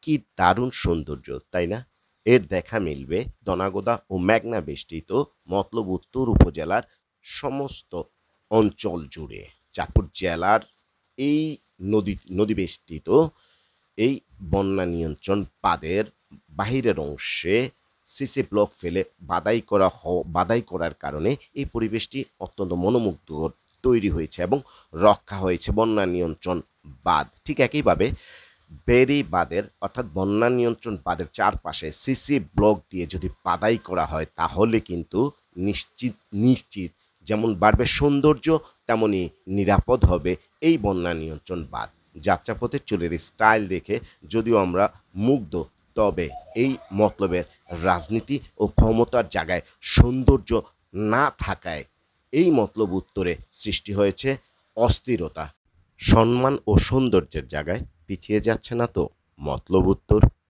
কি দারুণ সৌন্দর্য, তাই না? এর দেখা মিলবে দনাগোদা ও মেঘনা বেষ্টিত মতলব উত্তর উপজেলার সমস্ত অঞ্চল জুড়ে। চাঁদপুর জেলার এই নদীবেষ্টিত এই বন্যা নিয়ন্ত্রণ বাঁধের বাহিরের অংশে সিসি ব্লক ফেলে বাধাই করার কারণে এই পরিবেশটি অত্যন্ত মনোমুগ্ধকর তৈরি হয়েছে এবং রক্ষা হয়েছে বন্যা নিয়ন্ত্রণ বাঁধ। ঠিক একইভাবে বেরি বাঁধের অর্থাৎ বন্যা নিয়ন্ত্রণ বাঁধের চারপাশে সিসি ব্লক দিয়ে যদি বাধাই করা হয় তাহলে কিন্তু নিশ্চিত যেমন বাড়বে সৌন্দর্য তেমনি নিরাপদ হবে এই বন্যা নিয়ন্ত্রণ বাঁধ। যাত্রাপথে চুলের স্টাইল দেখে যদিও আমরা মুগ্ধ, তবে এই মতলবের রাজনীতি ও ক্ষমতার জায়গায় সৌন্দর্য না থাকায় এই মতলব উত্তরে সৃষ্টি হয়েছে অস্থিরতা। সম্মান ও সৌন্দর্যের জায়গায় পিছিয়ে যাচ্ছে না তো মতলব উত্তর?